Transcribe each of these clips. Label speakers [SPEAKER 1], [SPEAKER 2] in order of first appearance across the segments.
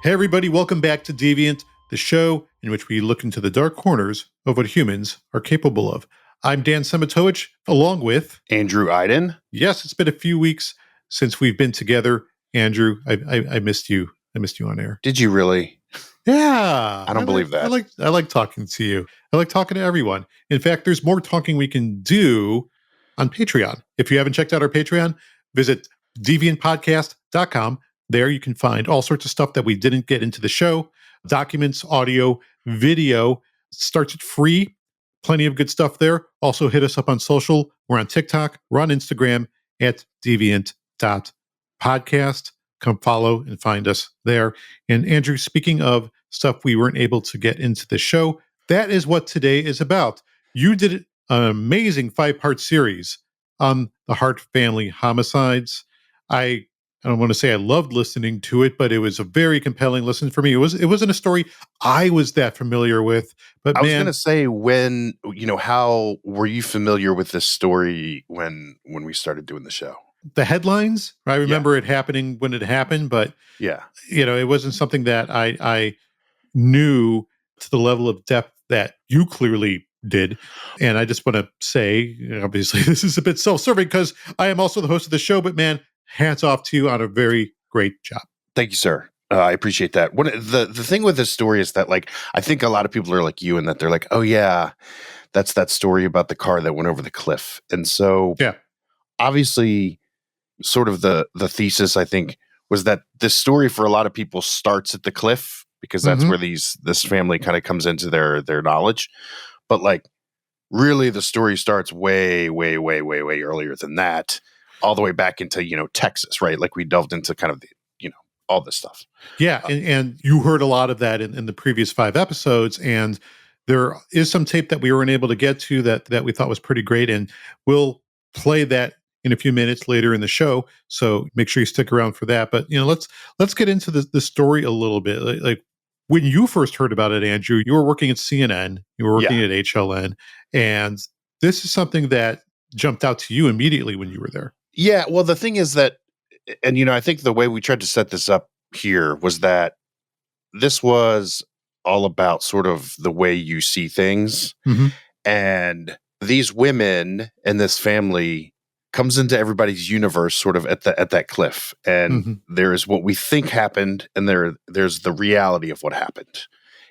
[SPEAKER 1] Hey everybody, welcome back to Deviant, the show in which we look into the dark corners of what humans are capable of. I'm Dan Szematowicz, along with
[SPEAKER 2] Andrew Iden.
[SPEAKER 1] Yes, it's been a few weeks since we've been together. Andrew, I missed you. I missed you on air.
[SPEAKER 2] Did you really?
[SPEAKER 1] Yeah.
[SPEAKER 2] I don't believe that.
[SPEAKER 1] I like talking to you. I like talking to everyone. In fact, there's more talking we can do on Patreon. If you haven't checked out our Patreon, visit deviantpodcast.com. There you can find all sorts of stuff that we didn't get into the show, documents, audio, video. Starts at free. Plenty of good stuff there. Also hit us up on social. We're on TikTok. We're on Instagram at deviant.podcast. Come follow and find us there. And Andrew, speaking of stuff we weren't able to get into the show, that is what today is about. You did an amazing 5-part series on the Hart Family homicides. I don't want to say I loved listening to it, but it was a very compelling listen for me. It wasn't a story I was that familiar with, but
[SPEAKER 2] I was going to say, how were you familiar with this story when we started doing the show?
[SPEAKER 1] The headlines, I remember it happening when it happened, but it wasn't something that I knew to the level of depth that you clearly did. And I just want to say, obviously, this is a bit self-serving because I am also the host of the show, but man, hats off to you on a very great job.
[SPEAKER 2] Thank you, sir. I appreciate that. The thing with this story is that, I think a lot of people are like you in that they're like, oh yeah, that's that story about the car that went over the cliff. And so obviously sort of the thesis, I think, was that this story for a lot of people starts at the cliff because that's where this family kind of comes into their knowledge. But really the story starts way, way, way, way, way earlier than that, all the way back into, Texas, right? We delved into kind of the, all this stuff.
[SPEAKER 1] Yeah. And you heard a lot of that in the previous 5 episodes. And there is some tape that we weren't able to get to that we thought was pretty great. And we'll play that in a few minutes later in the show. So make sure you stick around for that. But, let's get into the story a little bit. Like when you first heard about it, Andrew, you were working at CNN, you were working at HLN. And this is something that jumped out to you immediately when you were there.
[SPEAKER 2] Yeah. Well, the thing is that, and I think the way we tried to set this up here was that this was all about sort of the way you see things. And these women and this family comes into everybody's universe sort of at that cliff. And there is what we think happened, and there's the reality of what happened.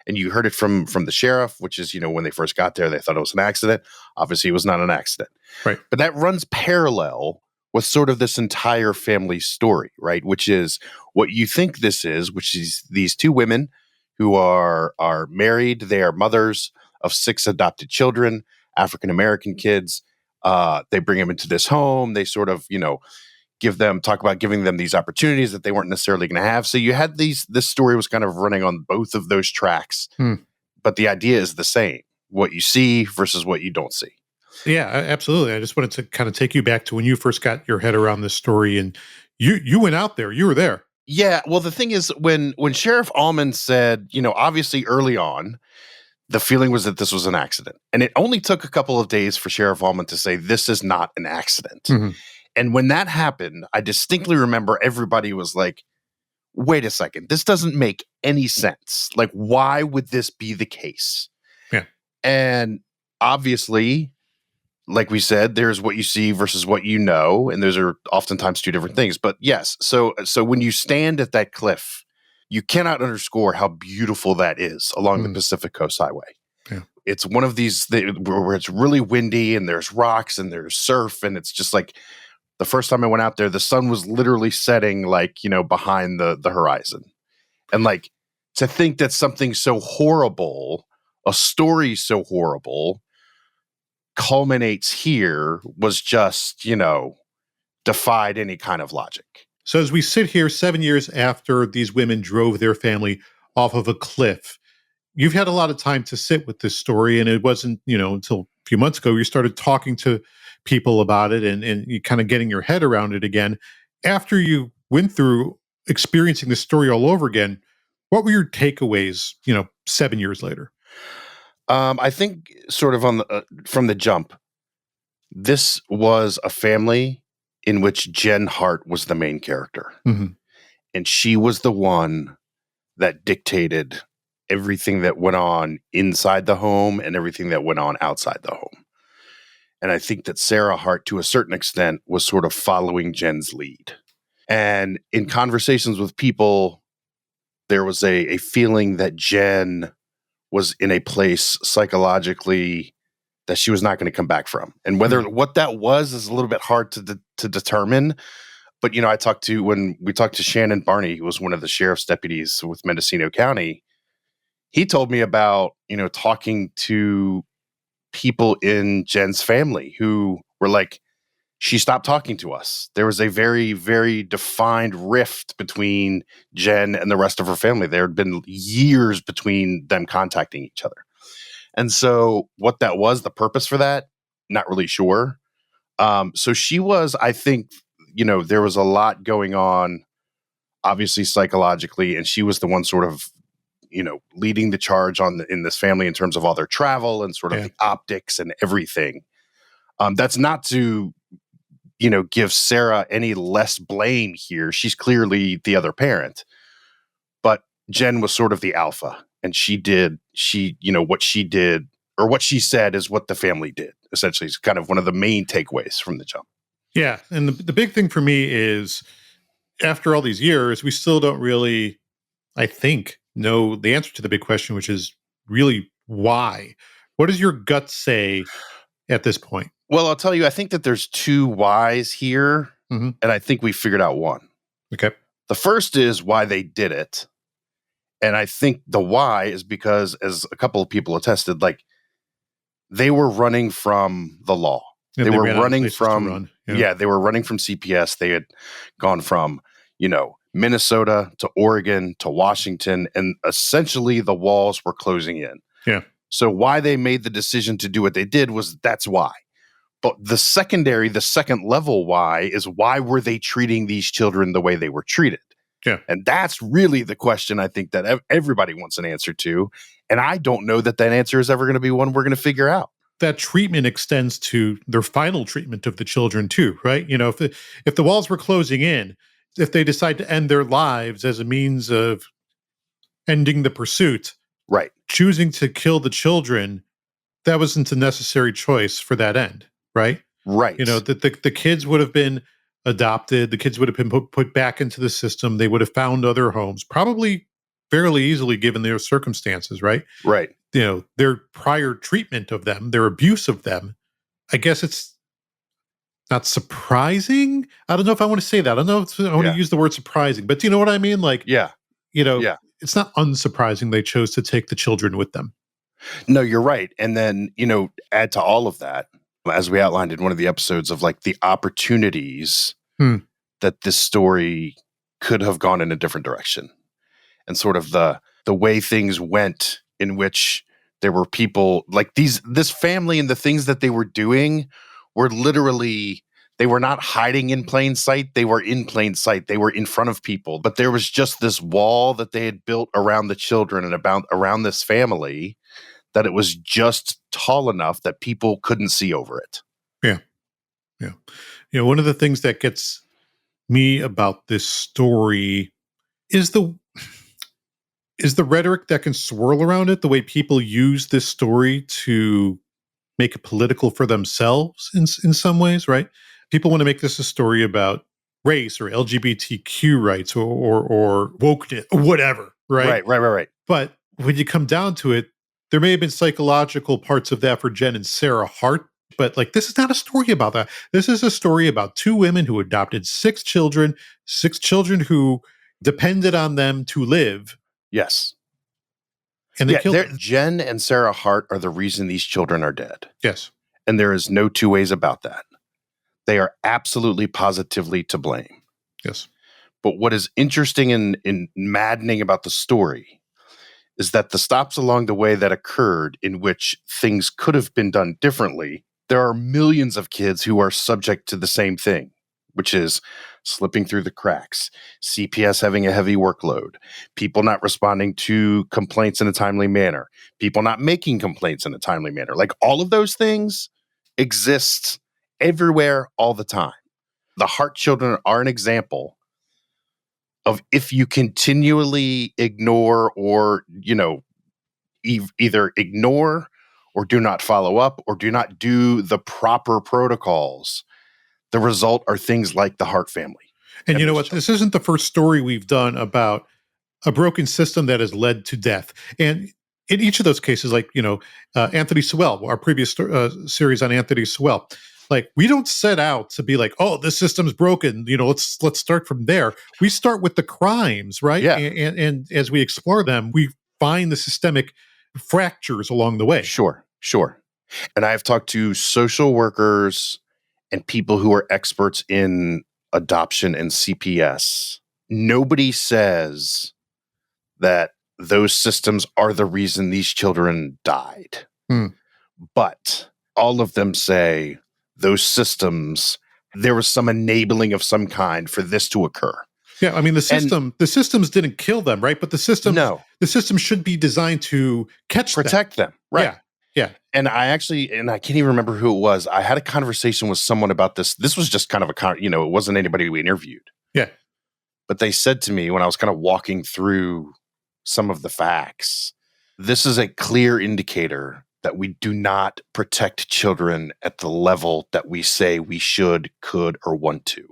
[SPEAKER 2] And you heard it from the sheriff, which is, when they first got there, they thought it was an accident. Obviously, it was not an accident.
[SPEAKER 1] Right.
[SPEAKER 2] But that runs parallel with sort of this entire family story, right? Which is what you think this is, which is these 2 women who are married. They are mothers of 6 adopted children, African-American kids. They bring them into this home. They sort of, talk about giving them these opportunities that they weren't necessarily going to have. So you had this story was kind of running on both of those tracks, but the idea is the same: what you see versus what you don't see.
[SPEAKER 1] Yeah, absolutely. I just wanted to kind of take you back to when you first got your head around this story, and you went out there. You were there.
[SPEAKER 2] Yeah. Well, the thing is, when Sheriff Allman said, obviously early on, the feeling was that this was an accident, and it only took a couple of days for Sheriff Allman to say this is not an accident. And when that happened, I distinctly remember everybody was like, "Wait a second, this doesn't make any sense. Why would this be the case?"
[SPEAKER 1] Yeah.
[SPEAKER 2] And obviously, like we said, there's what you see versus what you know, and those are oftentimes 2 different things. But yes, so when you stand at that cliff, you cannot underscore how beautiful that is along the Pacific Coast Highway.
[SPEAKER 1] Yeah.
[SPEAKER 2] It's one of these where it's really windy and there's rocks and there's surf, and it's just the first time I went out there, the sun was literally setting behind the horizon. And to think that something so horrible, a story so horrible, culminates here was just, defied any kind of logic.
[SPEAKER 1] So as we sit here 7 years after these women drove their family off of a cliff, you've had a lot of time to sit with this story, and it wasn't, until a few months ago you started talking to people about it and you kind of getting your head around it again. After you went through experiencing the story all over again, what were your takeaways, 7 years later?
[SPEAKER 2] I think sort of from the jump, this was a family in which Jen Hart was the main character. And she was the one that dictated everything that went on inside the home and everything that went on outside the home. And I think that Sarah Hart, to a certain extent, was sort of following Jen's lead. And in conversations with people, there was a feeling that Jen was in a place psychologically that she was not going to come back from. And what that was is a little bit hard to determine. But, when we talked to Shannon Barney, who was one of the sheriff's deputies with Mendocino County, he told me about, talking to people in Jen's family who were like, she stopped talking to us. There was a very, very defined rift between Jen and the rest of her family. There had been years between them contacting each other. And so what that was, the purpose for that, not really sure. So she was, I think, there was a lot going on, obviously psychologically, and she was the one sort of, leading the charge in this family in terms of all their travel and sort of the optics and everything. That's not to, give Sarah any less blame here. She's clearly the other parent, but Jen was sort of the alpha, and what she did or what she said is what the family did. Essentially, is kind of one of the main takeaways from the jump.
[SPEAKER 1] Yeah, and the big thing for me is, after all these years, we still don't really, I think, know the answer to the big question, which is really why. What does your gut say at this point?
[SPEAKER 2] Well, I'll tell you, I think that there's two whys here,
[SPEAKER 1] and
[SPEAKER 2] I think we figured out one.
[SPEAKER 1] Okay.
[SPEAKER 2] The first is why they did it. And I think the why is because, as a couple of people attested, like, they were running from the law.
[SPEAKER 1] And
[SPEAKER 2] they were running from,
[SPEAKER 1] they
[SPEAKER 2] were running from CPS. They had gone from, Minnesota to Oregon to Washington, and essentially the walls were closing in.
[SPEAKER 1] Yeah.
[SPEAKER 2] So why they made the decision to do what they did that's why. But the second level why is, why were they treating these children the way they were treated?
[SPEAKER 1] Yeah.
[SPEAKER 2] And that's really the question I think that everybody wants an answer to. And I don't know that answer is ever going to be one we're going to figure out.
[SPEAKER 1] That treatment extends to their final treatment of the children too, right? If the walls were closing in, if they decide to end their lives as a means of ending the pursuit,
[SPEAKER 2] right,
[SPEAKER 1] choosing to kill the children, that wasn't a necessary choice for that end, right?
[SPEAKER 2] Right.
[SPEAKER 1] The kids would have been adopted. The kids would have been put back into the system. They would have found other homes, probably fairly easily given their circumstances, right?
[SPEAKER 2] Right.
[SPEAKER 1] Their prior treatment of them, their abuse of them, I guess it's not surprising. I don't know if I want to say that. I don't know if I want to use the word surprising, but do you know what I mean? Like, it's not unsurprising they chose to take the children with them.
[SPEAKER 2] No, you're right. And then, add to all of that, as we outlined in one of the episodes, of like the opportunities that this story could have gone in a different direction, and sort of the way things went, in which there were people like this family, and the things that they were doing were literally, they were not hiding in plain sight. They were in plain sight. They were in front of people, but there was just this wall that they had built around the children and around this family, that it was just tall enough that people couldn't see over it.
[SPEAKER 1] Yeah. Yeah. One of the things that gets me about this story is the rhetoric that can swirl around it, the way people use this story to make it political for themselves in some ways, right? People want to make this a story about race or LGBTQ rights or wokeness or whatever, right?
[SPEAKER 2] Right.
[SPEAKER 1] But when you come down to it, there may have been psychological parts of that for Jen and Sarah Hart, but like, this is not a story about that. This is a story about two women who adopted six children who depended on them to live.
[SPEAKER 2] Yes.
[SPEAKER 1] And they killed them.
[SPEAKER 2] Jen and Sarah Hart are the reason these children are dead.
[SPEAKER 1] Yes.
[SPEAKER 2] And there is no two ways about that. They are absolutely, positively to blame.
[SPEAKER 1] Yes.
[SPEAKER 2] But what is interesting and maddening about the story is that the stops along the way that occurred, in which things could have been done differently, there are millions of kids who are subject to the same thing, which is slipping through the cracks, CPS having a heavy workload, people not responding to complaints in a timely manner, people not making complaints in a timely manner. Like, all of those things exist everywhere all the time. The Hart children are an example of if you continually ignore or, either ignore or do not follow up or do not do the proper protocols, the result are things like the Hart family.
[SPEAKER 1] And you know what? This isn't the first story we've done about a broken system that has led to death. And in each of those cases, like, Anthony Sewell, our previous series on Anthony Sewell, like, we don't set out to be like, oh, this system's broken. Let's start from there. We start with the crimes, right?
[SPEAKER 2] Yeah.
[SPEAKER 1] And as we explore them, we find the systemic fractures along the way.
[SPEAKER 2] Sure. And I've talked to social workers and people who are experts in adoption and CPS. Nobody says that those systems are the reason these children died. But all of them say those systems, there was some enabling of some kind for this to occur.
[SPEAKER 1] Yeah, I mean, the systems didn't kill them, right? But the system should be designed to
[SPEAKER 2] protect them, right?
[SPEAKER 1] Yeah.
[SPEAKER 2] And I can't even remember who it was. I had a conversation with someone about this. This was just kind of it wasn't anybody we interviewed.
[SPEAKER 1] Yeah.
[SPEAKER 2] But they said to me when I was kind of walking through some of the facts, this is a clear indicator that we do not protect children at the level that we say we should, could, or want to.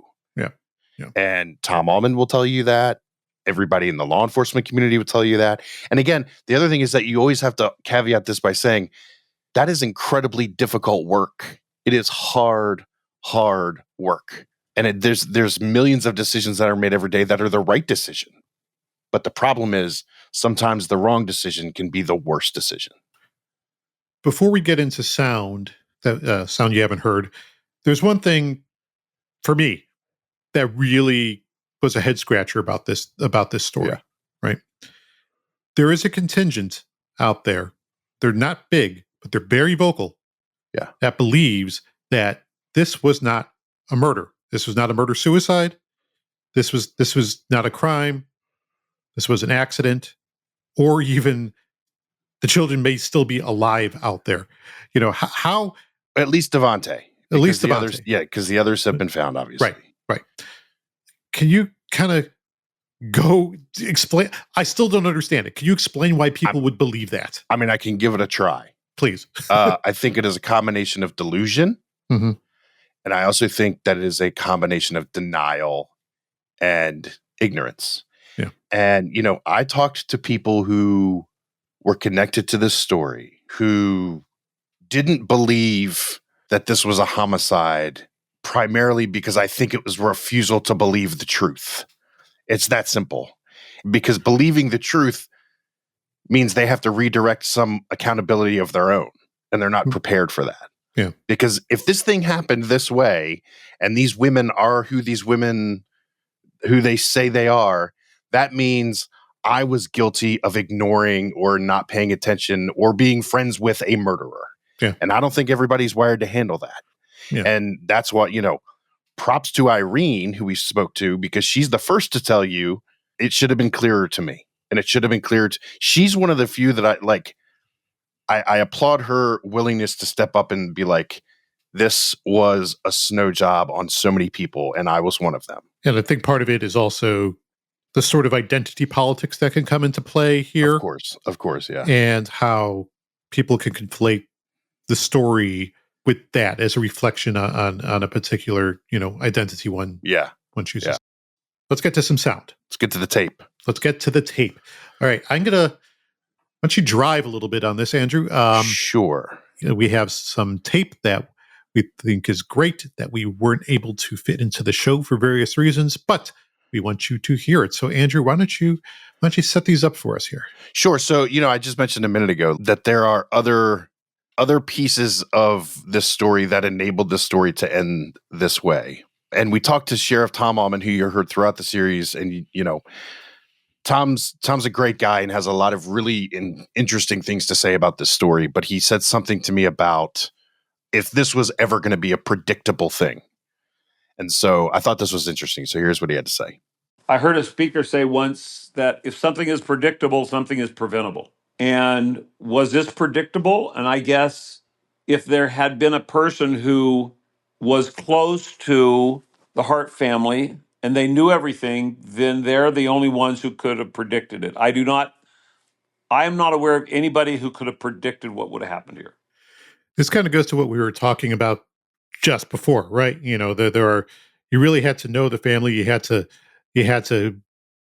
[SPEAKER 1] Yeah.
[SPEAKER 2] And Tom Allman will tell you that. Everybody in the law enforcement community will tell you that. And again, the other thing is that you always have to caveat this by saying that is incredibly difficult work. It is hard work. And there's millions of decisions that are made every day that are the right decision. But the problem is sometimes the wrong decision can be the worst decision.
[SPEAKER 1] Before we get into sound you haven't heard, there's one thing for me that really was a head scratcher about this story, right? There is a contingent out there. They're not big, but they're very vocal.
[SPEAKER 2] Yeah.
[SPEAKER 1] That believes that this was not a murder. This was not a murder-suicide. This was not a crime. This was an accident, or even the children may still be alive out there. How?
[SPEAKER 2] At least Devante.
[SPEAKER 1] At least Devante.
[SPEAKER 2] Others, because the others have been found, obviously.
[SPEAKER 1] Right. Can you kind of go explain? I still don't understand it. Can you explain why people would believe that?
[SPEAKER 2] I mean, I can give it a try.
[SPEAKER 1] Please.
[SPEAKER 2] I think it is a combination of delusion.
[SPEAKER 1] Mm-hmm.
[SPEAKER 2] And I also think that it is a combination of denial and ignorance.
[SPEAKER 1] Yeah.
[SPEAKER 2] And, I talked to people who were connected to this story, who didn't believe that this was a homicide, primarily because I think it was refusal to believe the truth. It's that simple. Because believing the truth means they have to redirect some accountability of their own, and they're not prepared for that.
[SPEAKER 1] Yeah.
[SPEAKER 2] Because if this thing happened this way, and these women are who they say they are, that means I was guilty of ignoring or not paying attention or being friends with a murderer.
[SPEAKER 1] Yeah.
[SPEAKER 2] And I don't think everybody's wired to handle that.
[SPEAKER 1] Yeah.
[SPEAKER 2] And that's what, props to Irene, who we spoke to, because she's the first to tell you it should have been clearer to me. And it should have been clear. She's one of the few that I applaud her willingness to step up and be like, this was a snow job on so many people, and I was one of them.
[SPEAKER 1] And I think part of it is also the sort of identity politics that can come into play here.
[SPEAKER 2] Of course, yeah.
[SPEAKER 1] And how people can conflate the story with that as a reflection on a particular, identity one chooses. Yeah. Let's get to some sound.
[SPEAKER 2] Let's get to the tape. All right. Why don't you drive a little bit on this, Andrew?
[SPEAKER 1] Sure. We have some tape that we think is great that we weren't able to fit into the show for various reasons, but we want you to hear it. So, Andrew, why don't you set these up for us here?
[SPEAKER 2] Sure. So, I just mentioned a minute ago that there are other pieces of this story that enabled this story to end this way. And we talked to Sheriff Tom Allman, who you heard throughout the series, and Tom's a great guy and has a lot of really interesting things to say about this story. But he said something to me about if this was ever going to be a predictable thing. And so I thought this was interesting. So here's what he had to say.
[SPEAKER 3] I heard a speaker say once that if something is predictable, something is preventable. And was this predictable? And I guess if there had been a person who was close to the Hart family and they knew everything, then they're the only ones who could have predicted it. I am not aware of anybody who could have predicted what would have happened here.
[SPEAKER 1] This kind of goes to what we were talking about just before, right? There are, you really had to know the family. You had to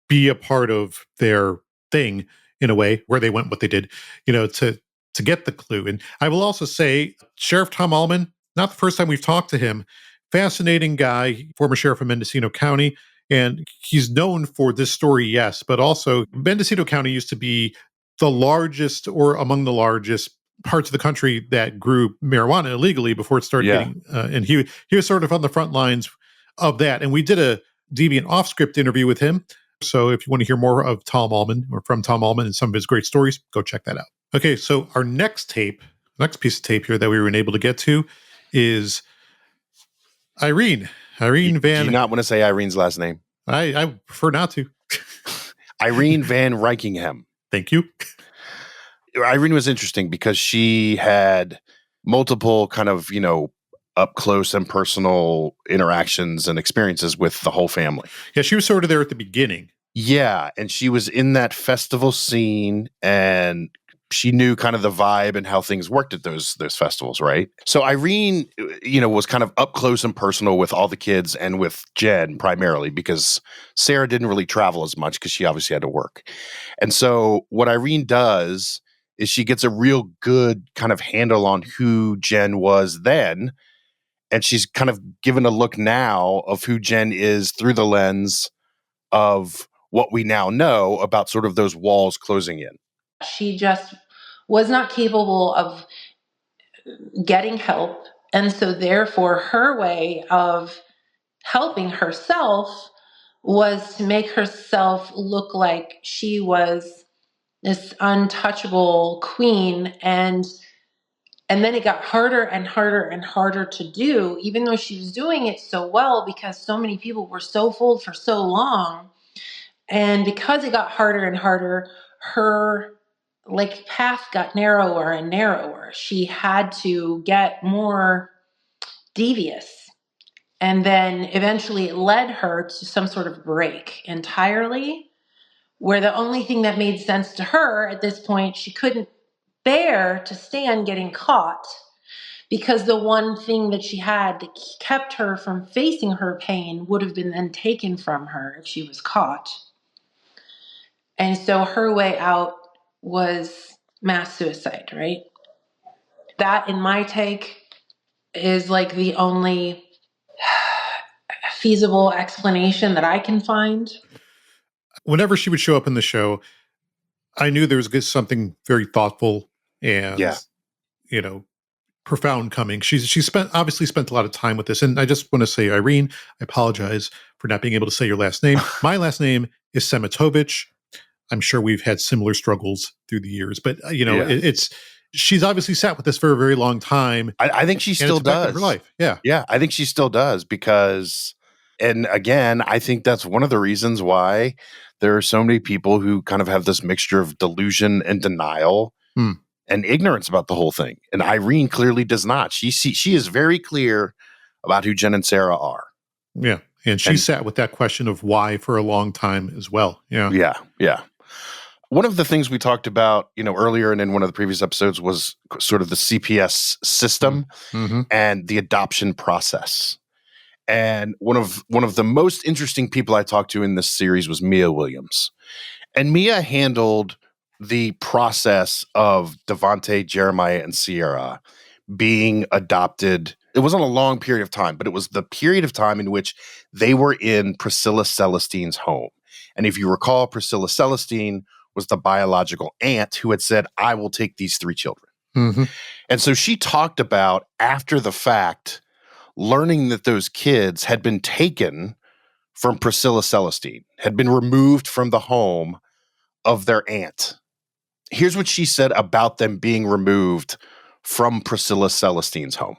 [SPEAKER 1] be a part of their thing in a way, where they went, what they did, to get the clue. And I will also say, Sheriff Tom Allman, not the first time we've talked to him, fascinating guy, former sheriff of Mendocino County. And he's known for this story, yes, but also Mendocino County used to be the largest, or among the largest, parts of the country that grew marijuana illegally before it started getting, and he was sort of on the front lines of that. And we did a Deviant off-script interview with him. So if you want to hear more of Tom Allman, or from Tom Allman and some of his great stories, go check that out. Okay, so our next piece of tape here that we were able to get to is Irene Van.
[SPEAKER 2] Do you not want to say Irene's last name?
[SPEAKER 1] I prefer not to.
[SPEAKER 2] Irene Van Reikingham.
[SPEAKER 1] Thank you.
[SPEAKER 2] Irene was interesting because she had multiple kind of, up close and personal interactions and experiences with the whole family.
[SPEAKER 1] Yeah, she was sort of there at the beginning.
[SPEAKER 2] Yeah, and she was in that festival scene, and she knew kind of the vibe and how things worked at those festivals, right? So Irene, was kind of up close and personal with all the kids and with Jen primarily, because Sarah didn't really travel as much because she obviously had to work. And so what Irene does is she gets a real good kind of handle on who Jen was then, and she's kind of given a look now of who Jen is through the lens of what we now know about sort of those walls closing in.
[SPEAKER 4] She just was not capable of getting help. And so therefore her way of helping herself was to make herself look like she was this untouchable queen. And then it got harder and harder and harder to do, even though she was doing it so well, because so many people were so fooled for so long. And because it got harder and harder, her path got narrower and narrower. She had to get more devious. And then eventually it led her to some sort of break entirely, where the only thing that made sense to her at this point, she couldn't bear to stand getting caught, because the one thing that she had that kept her from facing her pain would have been then taken from her if she was caught. And so her way out was mass suicide, right? That, in my take, is the only feasible explanation that I can find.
[SPEAKER 1] Whenever she would show up in the show, I knew there was something very thoughtful and, profound coming. She obviously spent a lot of time with this. And I just want to say, Irene, I apologize for not being able to say your last name. My last name is Szematowicz. I'm sure we've had similar struggles through the years, but she's obviously sat with this for a very long time.
[SPEAKER 2] I think she still does.
[SPEAKER 1] Her life. Yeah.
[SPEAKER 2] Yeah. I think she still does because, and again, I think that's one of the reasons why there are so many people who kind of have this mixture of delusion and denial and ignorance about the whole thing. And Irene clearly does not. She is very clear about who Jen and Sarah are.
[SPEAKER 1] Yeah. And she sat with that question of why for a long time as well. Yeah.
[SPEAKER 2] Yeah. Yeah. One of the things we talked about, earlier and in one of the previous episodes was sort of the CPS system and the adoption process. And one of the most interesting people I talked to in this series was Mia Williams. And Mia handled the process of Devante, Jeremiah, and Sierra being adopted. It wasn't a long period of time, but it was the period of time in which they were in Priscilla Celestine's home. And if you recall, Priscilla Celestine was the biological aunt who had said, I will take these 3 children. And so she talked about, after the fact, learning that those kids had been taken from Priscilla Celestine, had been removed from the home of their aunt. Here's what she said about them being removed from Priscilla Celestine's home.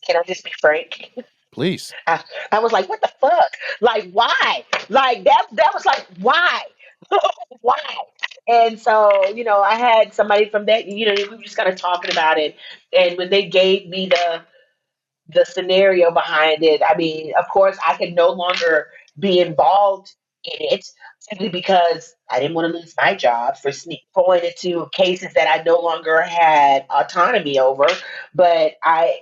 [SPEAKER 5] Can I just be frank?
[SPEAKER 2] Please.
[SPEAKER 5] I was like, what the fuck? Why? That was why? Why? And so, I had somebody from that, we were just kind of talking about it. And when they gave me the scenario behind it. I mean, of course, I could no longer be involved in it simply because I didn't want to lose my job for going into cases that I no longer had autonomy over. But I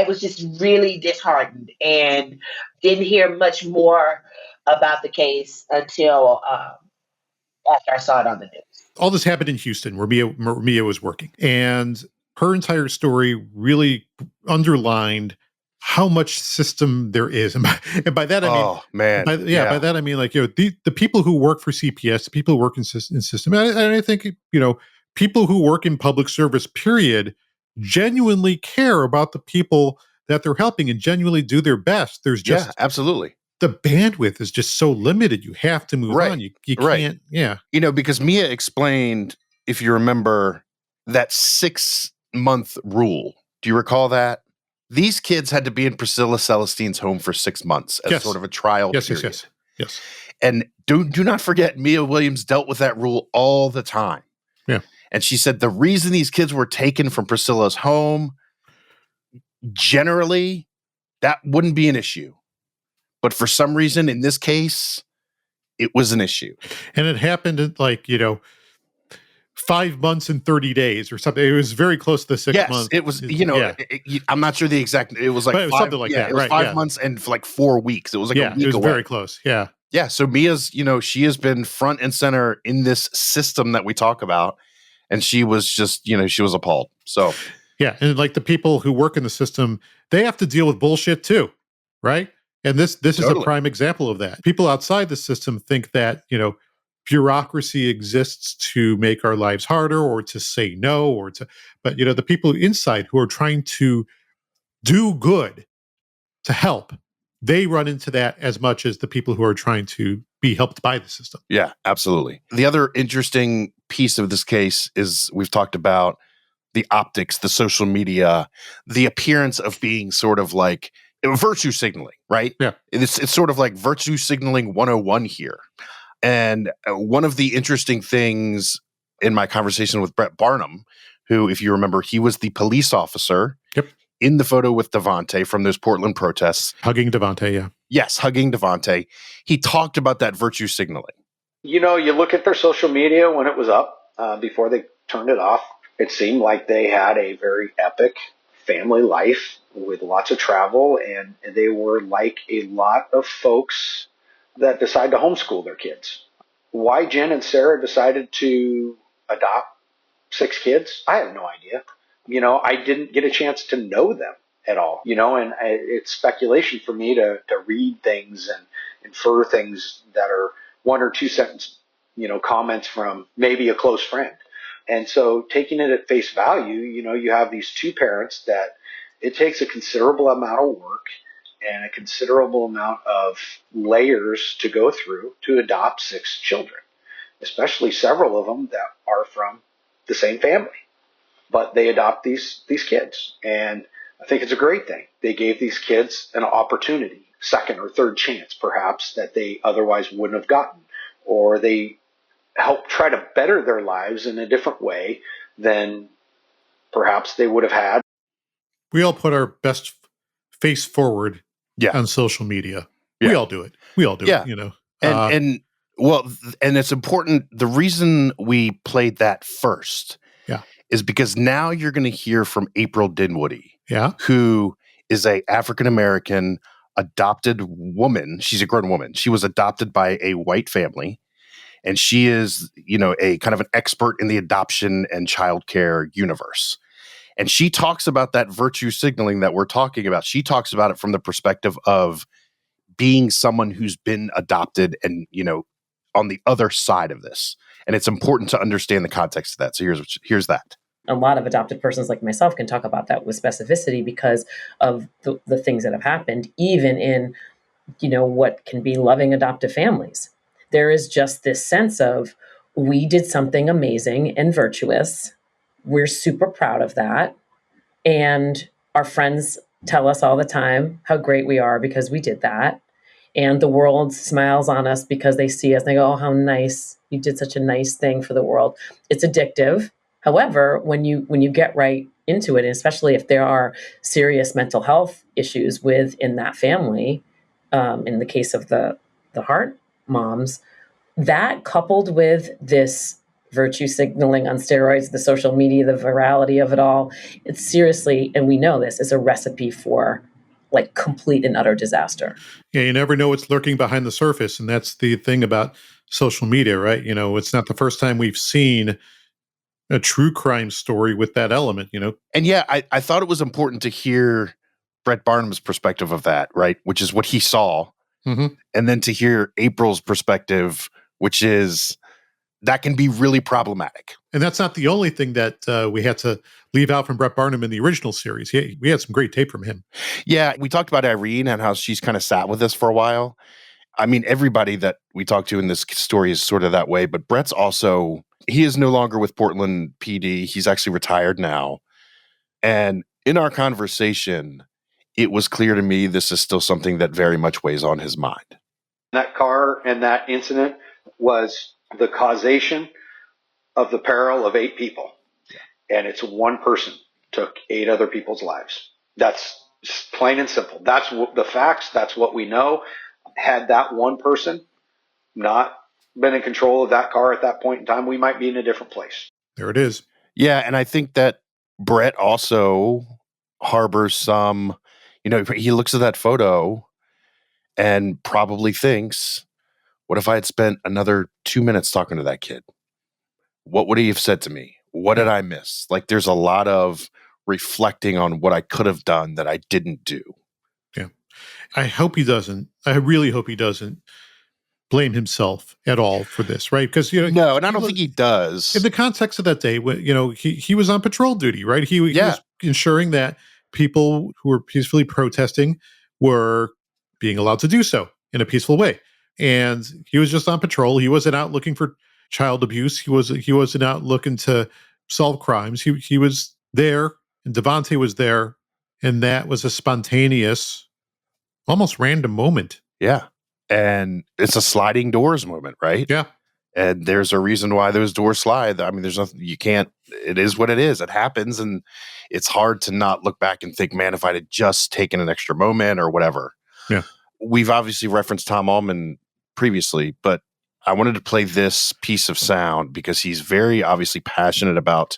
[SPEAKER 5] was just really disheartened and didn't hear much more about the case until after I saw it on the news.
[SPEAKER 1] All this happened in Houston where Mia was working, and her entire story really underlined how much system there is. And by that, I mean,
[SPEAKER 2] oh man,
[SPEAKER 1] by that, I mean, like, the people who work for CPS, the people who work in system, and I think, people who work in public service, period, genuinely care about the people that they're helping and genuinely do their best. There's just,
[SPEAKER 2] absolutely.
[SPEAKER 1] The bandwidth is just so limited. You have to move on. You can't. Yeah.
[SPEAKER 2] Because Mia explained, if you remember, that 6-month rule. Do you recall that? These kids had to be in Priscilla Celestine's home for 6 months as sort of a trial period.
[SPEAKER 1] Yes.
[SPEAKER 2] And do not forget, Mia Williams dealt with that rule all the time.
[SPEAKER 1] Yeah.
[SPEAKER 2] And she said the reason these kids were taken from Priscilla's home, generally, that wouldn't be an issue. But for some reason, in this case, it was an issue.
[SPEAKER 1] And it happened in 5 months and 30 days or something. It was very close to the 6 months.
[SPEAKER 2] It was, I'm not sure the exact, it was like
[SPEAKER 1] it was something like that.
[SPEAKER 2] It was 5 months and 4 weeks. It was like a week away.
[SPEAKER 1] It was very close. Yeah.
[SPEAKER 2] Yeah. So Mia's, she has been front and center in this system that we talk about. And she was just, she was appalled. So.
[SPEAKER 1] Yeah. And the people who work in the system, they have to deal with bullshit too. Right. And this is a prime example of that. People outside the system think that, bureaucracy exists to make our lives harder or to say no but the people inside who are trying to do good, to help, they run into that as much as the people who are trying to be helped by the system.
[SPEAKER 2] Yeah, absolutely. The other interesting piece of this case is we've talked about the optics, the social media, the appearance of being sort of like virtue signaling, right?
[SPEAKER 1] Yeah.
[SPEAKER 2] It's sort of like virtue signaling 101 here. And one of the interesting things in my conversation with Brett Barnum, who, if you remember, he was the police officer in the photo with Devante from those Portland protests.
[SPEAKER 1] Hugging Devante, yeah.
[SPEAKER 2] Yes, hugging Devante. He talked about that virtue signaling.
[SPEAKER 6] You look at their social media when it was up, before they turned it off, it seemed like they had a very epic family life with lots of travel, and they were like a lot of folks that decide to homeschool their kids. Why Jen and Sarah decided to adopt 6 kids, I have no idea. I didn't get a chance to know them at all, and it's speculation for me to read things and infer things that are 1 or 2 sentence, comments from maybe a close friend. And so taking it at face value, you have these 2 parents that it takes a considerable amount of work and a considerable amount of layers to go through to adopt 6 children, especially several of them that are from the same family. But they adopt these kids, and I think it's a great thing. They gave these kids an opportunity, second or third chance perhaps, that they otherwise wouldn't have gotten, or they help try to better their lives in a different way than perhaps they would have had.
[SPEAKER 1] We all put our best face forward on social media.
[SPEAKER 2] Yeah.
[SPEAKER 1] We all do it.
[SPEAKER 2] And it's important. The reason we played that first is because now you're going to hear from April Dinwoody, who is a African-American adopted woman. She's a grown woman. She was adopted by a white family. And she is, a kind of an expert in the adoption and childcare universe. And she talks about that virtue signaling that we're talking about. She talks about it from the perspective of being someone who's been adopted and, on the other side of this. And it's important to understand the context of that. So here's that.
[SPEAKER 7] A lot of adopted persons like myself can talk about that with specificity because of the things that have happened, even in, what can be loving adoptive families. There is just this sense of, we did something amazing and virtuous. We're super proud of that. And our friends tell us all the time how great we are because we did that. And the world smiles on us because they see us and they go, oh, how nice. You did such a nice thing for the world. It's addictive. However, when you get right into it, and especially if there are serious mental health issues within that family, in the case of the Hart moms, that coupled with this virtue signaling on steroids, the social media, the virality of it all, it's seriously, and we know this, is a recipe for like complete and utter disaster.
[SPEAKER 1] Yeah, you never know what's lurking behind the surface. And that's the thing about social media, right? You know, it's not the first time we've seen a true crime story with that element, you know?
[SPEAKER 2] And yeah, I thought it was important to hear Brett Barnum's perspective of that, right? Which is what he saw.
[SPEAKER 1] Mm-hmm.
[SPEAKER 2] And then to hear April's perspective, which is that can be really problematic.
[SPEAKER 1] And that's not the only thing that we had to leave out from Brett Barnum in the original series. We had some great tape from him.
[SPEAKER 2] Yeah, we talked about Irene and how she's kind of sat with us for a while. I mean, everybody that we talk to in this story is sort of that way, but Brett's also, he is no longer with Portland PD. He's actually retired now. And in our conversation, it was clear to me this is still something that very much weighs on his mind.
[SPEAKER 6] That car and that incident was the causation of the peril of 8 people. Yeah. And it's one person took 8 other people's lives. That's plain and simple. That's the facts. That's what we know. Had that one person not been in control of that car at that point in time, we might be in a different place.
[SPEAKER 1] There it is.
[SPEAKER 2] Yeah, and I think that Brett also harbors some, you know, he looks at that photo and probably thinks, what if I had spent another 2 minutes talking to that kid? What would he have said to me? What did I miss? Like, there's a lot of reflecting on what I could have done that I didn't do.
[SPEAKER 1] Yeah. I hope he doesn't. I really hope he doesn't blame himself at all for this, right? Because, you know,
[SPEAKER 2] no, and I don't think he does.
[SPEAKER 1] In the context of that day, you know, he was on patrol duty, right? He was ensuring that people who were peacefully protesting were being allowed to do so in a peaceful way. And he was just on patrol. He wasn't out looking for child abuse. He wasn't out looking to solve crimes. He was there, and Devante was there, and that was a spontaneous, almost random moment.
[SPEAKER 2] Yeah. And it's a sliding doors moment, right?
[SPEAKER 1] Yeah.
[SPEAKER 2] And there's a reason why those doors slide. I mean, there's nothing, you can't, it is what it is. It happens. And it's hard to not look back and think, man, if I'd have just taken an extra moment or whatever.
[SPEAKER 1] Yeah.
[SPEAKER 2] We've obviously referenced Tom Allman previously, but I wanted to play this piece of sound because he's very obviously passionate about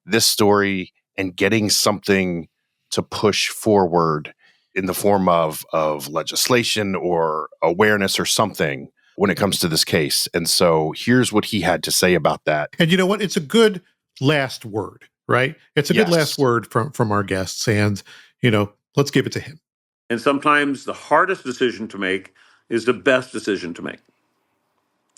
[SPEAKER 2] this story and getting something to push forward in the form of legislation or awareness or something when it comes to this case. And so here's what he had to say about that.
[SPEAKER 1] And you know what? It's a good last word, right? It's a good last word from our guests. And, you know, let's give it to him.
[SPEAKER 3] And sometimes the hardest decision to make is the best decision to make.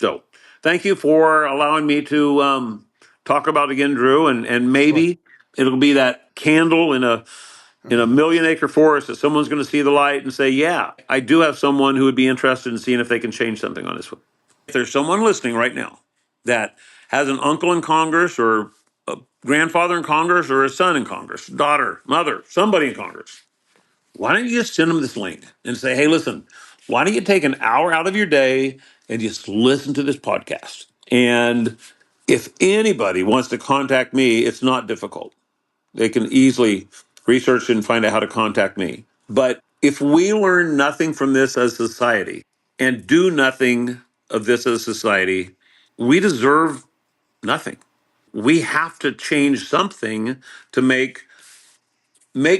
[SPEAKER 3] So thank you for allowing me to talk about it again, Drew. And maybe it'll be that candle in a 1,000,000-acre forest that someone's going to see the light and say, yeah, I do have someone who would be interested in seeing if they can change something on this one. If there's someone listening right now that has an uncle in Congress or a grandfather in Congress or a son in Congress, daughter, mother, somebody in Congress, why don't you just send them this link and say, hey, listen, why don't you take an hour out of your day and just listen to this podcast? And if anybody wants to contact me, it's not difficult. They can easily research and find out how to contact me. But if we learn nothing from this as a society and do nothing of this as a society, we deserve nothing. We have to change something to make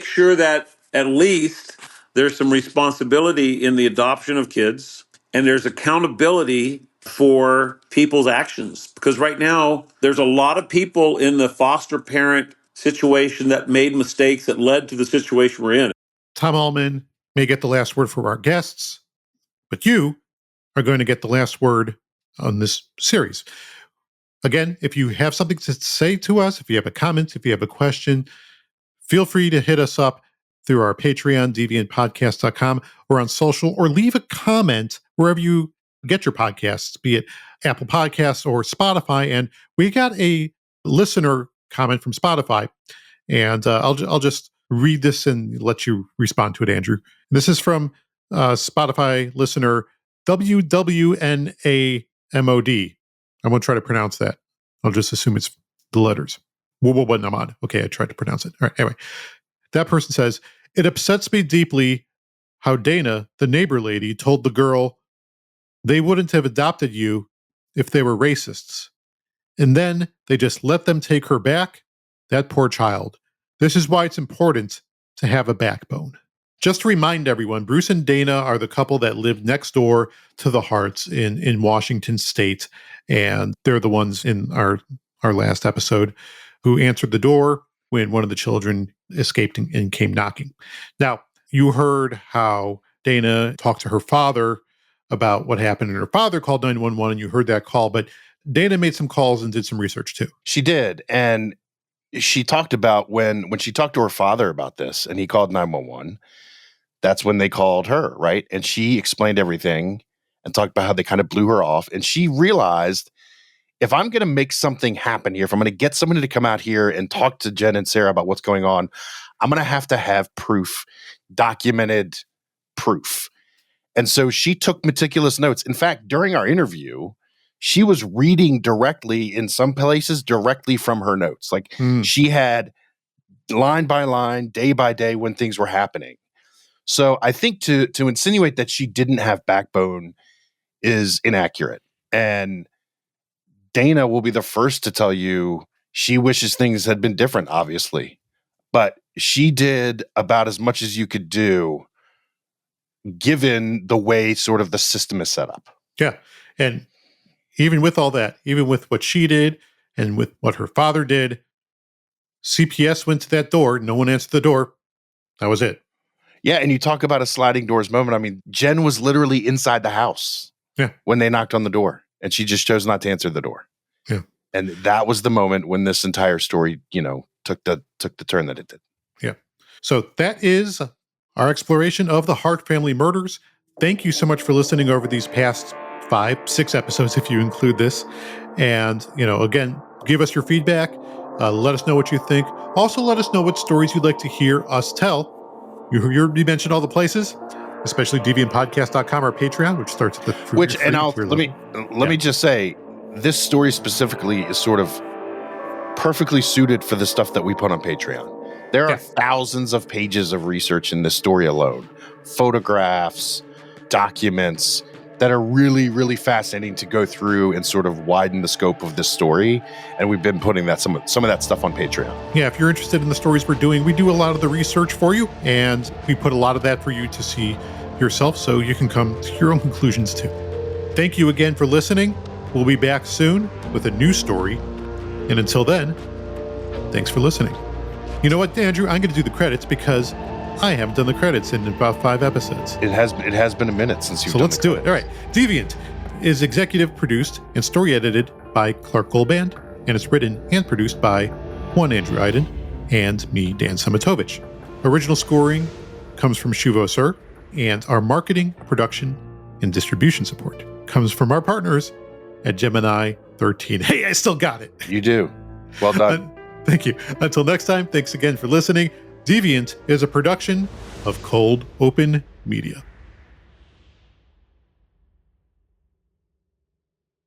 [SPEAKER 3] sure that at least there's some responsibility in the adoption of kids and there's accountability for people's actions. Because right now, there's a lot of people in the foster parent situation that made mistakes that led to the situation we're in.
[SPEAKER 1] Tom Allman may get the last word for our guests, but you are going to get the last word on this series. Again, if you have something to say to us, if you have a comment, if you have a question, feel free to hit us up through our Patreon, deviantpodcast.com, or on social, or leave a comment wherever you get your podcasts, be it Apple Podcasts or Spotify. And we got a listener comment from Spotify, and I'll just read this and let you respond to it, Andrew. This is from Spotify listener WWNAMOD. I won't try to pronounce that. I'll just assume it's the letters. Namad. Okay, I tried to pronounce it. All right, anyway. That person says, it upsets me deeply how Dana, the neighbor lady, told the girl they wouldn't have adopted you if they were racists. And then they just let them take her back? That poor child. This is why it's important to have a backbone. Just to remind everyone, Bruce and Dana are the couple that lived next door to the Harts in Washington State. And they're the ones in our last episode who answered the door when one of the children escaped and came knocking. Now, you heard how Dana talked to her father about what happened, and her father called 911, and you heard that call, but Dana made some calls and did some research too.
[SPEAKER 2] She did, and she talked about when she talked to her father about this, and he called 911, that's when they called her, right? And she explained everything and talked about how they kind of blew her off, and she realized, if I'm going to make something happen here, if I'm going to get somebody to come out here and talk to Jen and Sarah about what's going on, I'm going to have proof, documented proof. And so she took meticulous notes. In fact, during our interview, she was reading directly, in some places, directly from her notes. Like she had line by line, day by day when things were happening. So I think to insinuate that she didn't have backbone is inaccurate. And Dana will be the first to tell you she wishes things had been different, obviously. But she did about as much as you could do given the way sort of the system is set up.
[SPEAKER 1] Yeah. And even with all that, even with what she did and with what her father did, CPS went to that door. No one answered the door. That was it.
[SPEAKER 2] Yeah. And you talk about a sliding doors moment. I mean, Jen was literally inside the house when they knocked on the door, and she just chose not to answer the door.
[SPEAKER 1] Yeah.
[SPEAKER 2] And that was the moment when this entire story, took the turn that it did.
[SPEAKER 1] Yeah. So that is our exploration of the Hart family murders. Thank you so much for listening over these past 5-6 episodes, if you include this. And, again, give us your feedback. Let us know what you think. Also, let us know what stories you'd like to hear us tell. You mentioned all the places, especially deviantpodcast.com, our Patreon, which starts at the free.
[SPEAKER 2] Let me just say, this story specifically is sort of perfectly suited for the stuff that we put on Patreon. There are thousands of pages of research in this story alone, photographs, documents that are really, really fascinating to go through and sort of widen the scope of this story. And we've been putting some of that stuff on Patreon.
[SPEAKER 1] Yeah, if you're interested in the stories we're doing, we do a lot of the research for you, and we put a lot of that for you to see yourself, so you can come to your own conclusions too. Thank you again for listening. We'll be back soon with a new story. And until then, thanks for listening. You know what, Andrew? I'm going to do the credits because I haven't done the credits in about 5 episodes.
[SPEAKER 2] It has been a minute since you've done
[SPEAKER 1] it. So let's do it. All right. Deviant is executive produced and story edited by Clark Goldband, and it's written and produced by one Andrew Iden and me, Dan Szematowicz. Original scoring comes from Shuvo Sir, and our marketing, production, and distribution support comes from our partners at Gemini 13. Hey, I still got it.
[SPEAKER 2] You do. Well done.
[SPEAKER 1] Thank you. Until next time, thanks again for listening. Deviant is a production of Cold Open Media.